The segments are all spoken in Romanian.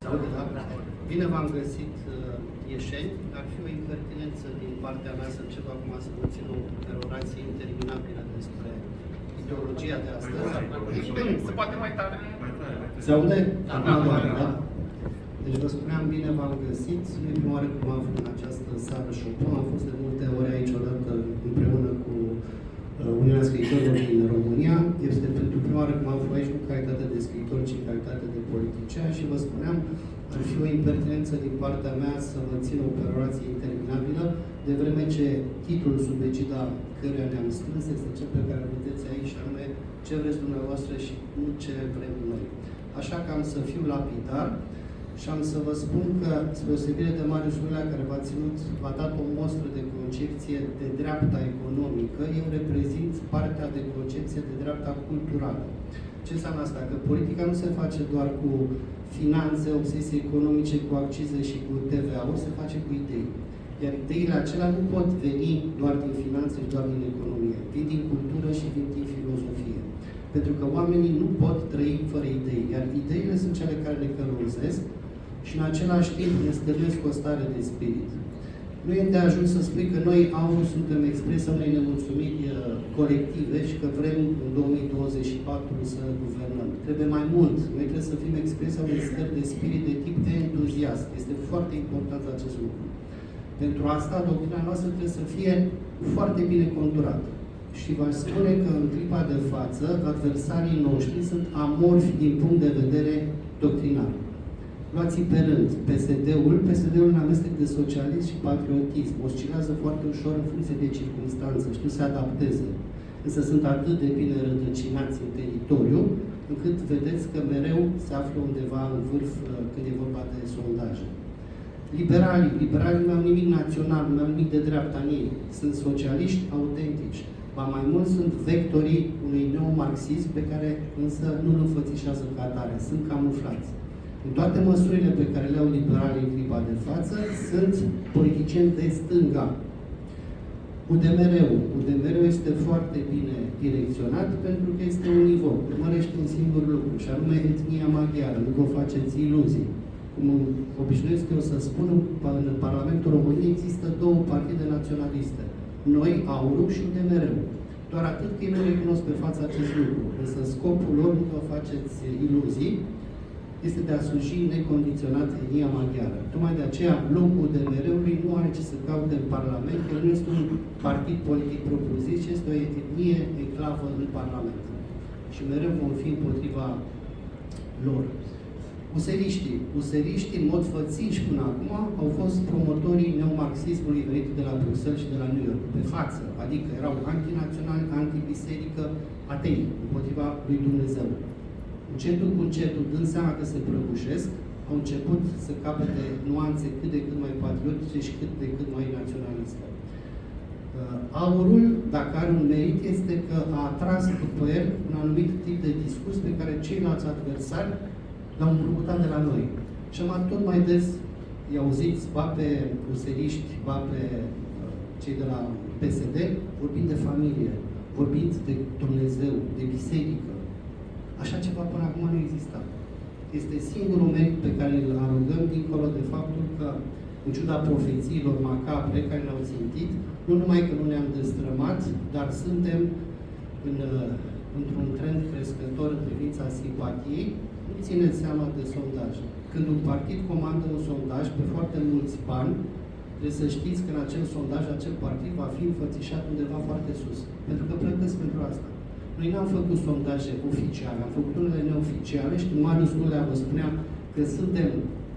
Da? Bine v-am găsit, ieșeni. Ar fi o impertinență din partea mea să încep acum să vă țin o perorație interminabilă despre ideologia de astăzi. Se poate mai tare? Se aude? Da. Deci vă spuneam, bine v-am găsit. Nu e prima oară când mă aflu în această sală șopon. Am fost de multe ori aici odată împreună cu Uniunea Scriitorilor din România. Este pentru prima oară când mă aflu aici cu calitate de scriitor, ci în calitate de politician și vă spuneam, ar fi o impertinență din partea mea să vă țin o perorație interminabilă, de vreme ce titlul sub egida căruia ne-am strâns este cel pe care îl vedeți aici, și anume ce vreți dumneavoastră și nu ce vrem noi. Așa că am să fiu lapidar și am să vă spun că, spre deosebire de Marius Lulea, care v-a dat o mostră de concepție de dreapta economică, eu reprezint partea de concepție de dreapta culturală. Ce înseamnă asta? Că politica nu se face doar cu finanțe, obsesii economice, cu accize și cu TVA-ul, se face cu idei. Iar ideile acelea nu pot veni doar din finanțe și doar din economie. Vin din cultură și vin din filozofie. Pentru că oamenii nu pot trăi fără idei, iar ideile sunt cele care le călăuzesc și în același timp ne stăruiesc o stare de spirit. Nu e de ajuns să spui că noi suntem expresia unei nemulțumiri colective și că vrem în 2024 să guvernăm. Trebuie mai mult. Noi trebuie să fim expresia unei stări de spirit de tip entuziast. Este foarte important acest lucru. Pentru asta, doctrina noastră trebuie să fie foarte bine conturată. Și v-aș spune că în clipa de față, adversarii noștri sunt amorfi din punct de vedere doctrinar. Luați-i pe rând. PSD-ul în amestec de socialism și patriotism. Oscilează foarte ușor în funcție de circunstanță, știu să se adapteze. Însă sunt atât de bine rădăcinați în teritoriu, încât vedeți că mereu se află undeva în vârf când e vorba de sondaje. Liberalii nu au nimic național, nu au nimic de dreapta în ei. Sunt socialiști autentici. Ba mai mult sunt vectorii unui neomarxism pe care însă nu-l înfățișează ca atare. Sunt camuflați. În toate măsurile pe care le au liberalii în clipa de față, sunt politicieni de stânga. UDMR-ul este foarte bine direcționat pentru că este univoc. Urmărește un singur lucru, și anume etnia maghiară. Nu vă faceți iluzii. Cum obișnuiesc eu să spun, în Parlamentul României există două partide naționaliste. Noi, AUR-ul și UDMR-ul. Doar atât că ei nu recunosc pe față acest lucru. Însă scopul lor, nu vă faceți iluzii, este de a sluji necondiționat etnia maghiară. Tocmai de aceea, blocul UDMR-ului nu are ce să caute în Parlament, că nu este un partid politic propriu-zis, ci este o etnie enclavă în Parlament. Și mereu vom fi împotriva lor. Useriștii, în mod fățiși până acum, au fost promotorii neomarxismului venit de la Bruxelles și de la New York, pe față, adică erau antinaționali, antibiserică, atei, împotriva lui Dumnezeu. Încetul cu încetul, dând seama că se prăbușesc, au început să capete nuanțe cât de cât mai patriotice și cât de cât mai naționaliste. AUR-ul, dacă are un merit, este că a atras după el un anumit tip de discurs pe care ceilalți adversari l-au împrumutat de la noi. Și am tot mai des îi auziți, ba pe ruseriști, ba pe cei de la PSD, vorbind de familie, vorbind de Dumnezeu, de biserică. Așa ceva până acum nu exista. Este singurul merit pe care îl arogăm, dincolo de faptul că, în ciuda profețiilor macabre care ne-au țintit, nu numai că nu ne-am destrămat, dar suntem într-un trend crescător în privința simpatiei. Nu țineți seama de sondaje. Când un partid comandă un sondaj pe foarte mulți bani, trebuie să știți că în acel sondaj, acel partid va fi înfățișat undeva foarte sus. Pentru că plătesc pentru asta. Noi n-am făcut sondaje oficiale, am făcut unele neoficiale și când Marius Lulea vă spunea că suntem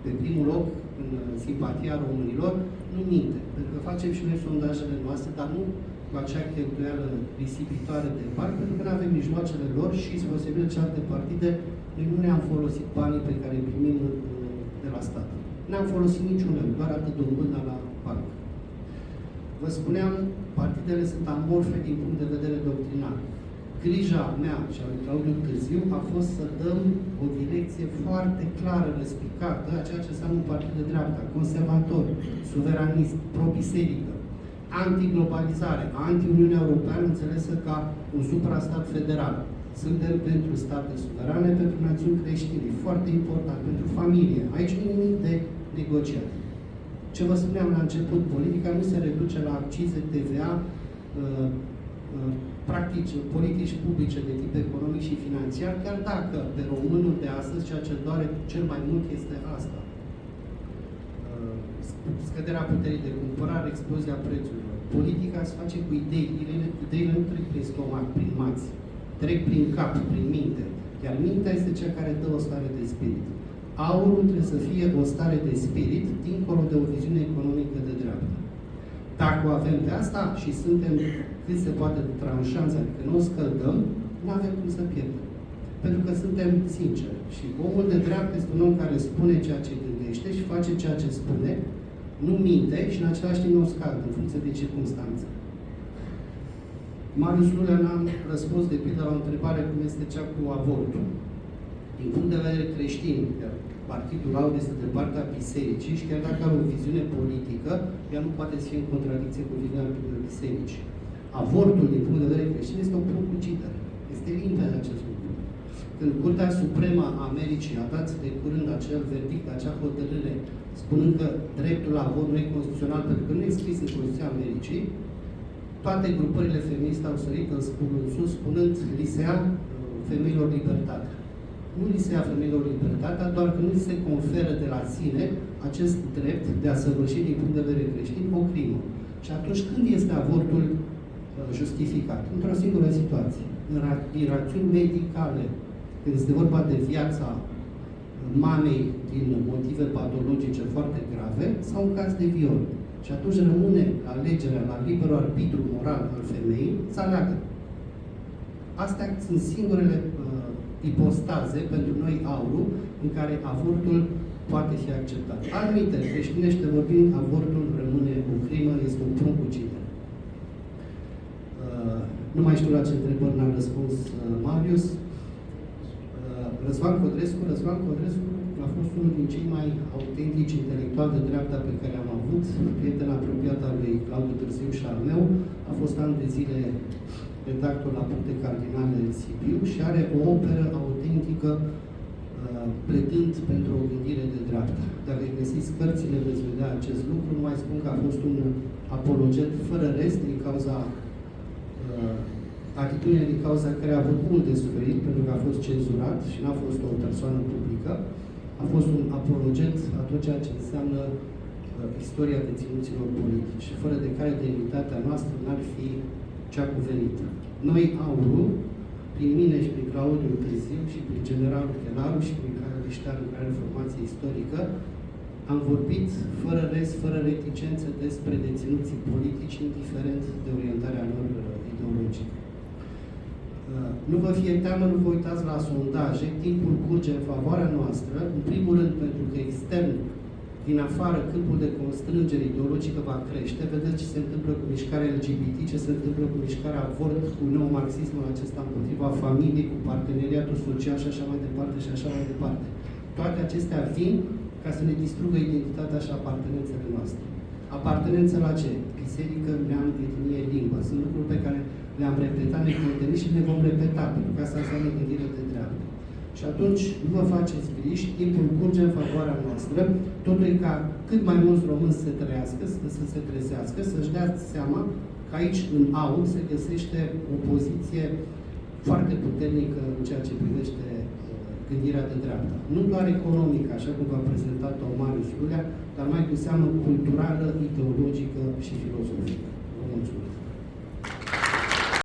pe primul loc în simpatia românilor, nu minte. Pentru că facem și noi sondajele noastre, dar nu cu acea cheltuială risipitoare de bani, pentru că nu avem mijloacele lor și, spre deosebire de celelalte partide, noi nu ne-am folosit banii pe care îi primim de la stat. N-am folosit niciun leu, doar atât dobânda la bancă. Vă spuneam, partidele sunt amorfe din punct de vedere doctrinar. Grija mea și a lui Claudiu Târziu a fost să dăm o direcție foarte clară, răspicată, a ceea ce înseamnă un partid de dreapta, conservator, suveranist, pro-biserică, antiglobalizare, anti-Uniunea Europeană înțelesă ca un suprastat federal. Suntem pentru state suverane, pentru națiuni creștine, foarte important, pentru familie. Aici nu e nimic de negociat. Ce vă spuneam la început, politica nu se reduce la accize, TVA, practici, politici publice de tip economic și financiar, chiar dacă pe românul de astăzi ceea ce doare cel mai mult este asta. Scăderea puterii de cumpărare, explozia prețurilor. Politica se face cu idei. Ideile nu trec prin stomac, prin mați. Trec prin cap, prin minte. Iar mintea este cea care dă o stare de spirit. Aurul trebuie să fie o stare de spirit dincolo de o viziune economică de dreapta. Dacă o avem pe asta și suntem cât se poate de tranșanți, adică nu o scăldăm, nu avem cum să pierdem. Pentru că suntem sinceri. Și omul de dreapta este un om care spune ceea ce gândește și face ceea ce spune, nu minte și în același timp nu scaldă, în funcție de circunstanțe. Marius Lulea n-a răspuns de pildă la o întrebare cum este cea cu avortul. Din punct de vedere creștin, Partidul Aur este de partea bisericii și chiar dacă are o viziune politică, ea nu poate fi în contradicție cu viziunea bisericii. Avortul, din punct de vedere creștin, este o propucidere. Este limpede acest lucru. Când Curtea Supremă a Americii a dat de curând acel verdict, acea hotărâre, spunând că dreptul la avort nu e constituțional pentru că nu e scris în Constituția Americii, toate grupările feministe au sărit în sus, spunând li se ia femeilor libertate. Nu li se ia femeilor libertatea, doar că nu li se conferă de la sine acest drept de a săvârși din punct de vedere creștin o crimă. Și atunci când este avortul justificat? Într-o singură situație. În rațiuni medicale, când este vorba de viața mamei din motive patologice foarte grave sau în caz de viol. Și atunci rămâne alegerea la liberul arbitru moral al femeii să aleagă. Astea sunt singurele ipostaze pentru noi aurul în care avortul poate fi acceptat. Anumite, creștinește vorbind, avortul rămâne o crimă, este o pruncucidere. Nu mai știu la ce întrebări n-a răspuns Marius. Răzvan Codrescu a fost unul din cei mai autentici intelectuali de dreapta pe care am avut, prieten apropiat al lui Claudiu Târziu și al meu, a fost ani de zile redactor la Puncte Cardinale Sibiu și are o operă autentică pledând pentru o gândire de dreapta. Dacă găsiți cărțile, veți vedea acest lucru. Nu mai spun că a fost un apologet fără rest din cauza atitudinea din cauza care a avut mult de suferit, pentru că a fost cenzurat și n-a fost o persoană publică. A fost un apologet a tot ceea ce înseamnă istoria deținuților politici, fără de care demnitatea noastră n-ar fi cea cuvenită. Noi, aurul, prin mine și prin Claudiu Târziu și prin generalul Chelaru și prin care Lișteanu, care are formație istorică, am vorbit fără rest, fără reticențe despre deținuții politici, indiferent de orientarea lor ideologică. Nu vă fie teamă, nu vă uitați la sondaje, timpul curge în favoarea noastră, în primul rând pentru că extern, din afară, câmpul de constrângere ideologică va crește. Vedeți ce se întâmplă cu mișcarea LGBT, ce se întâmplă cu mișcarea avort, cu neomarxismul acesta împotriva familiei, cu parteneriatul social și așa mai departe și așa mai departe. Toate acestea vin ca să ne distrugă identitatea și apartenențele noastre. Apartenență la ce? Biserică, neam, etnie, limbă. Sunt lucruri pe care le-am repetat necontenit și le vom repeta, pentru că asta înseamnă gândire de dreapta. Și atunci, nu vă faceți griji, timpul curge în favoarea noastră, totul e ca cât mai mulți români să se trăiască, să se trezească, să-și dea seama că aici, în aur, se găsește o poziție foarte puternică în ceea ce privește gândirea de dreapta. Nu doar economică, așa cum v-a prezentat-o Marius Lulea, dar mai cu seamă culturală, ideologică și filozofică.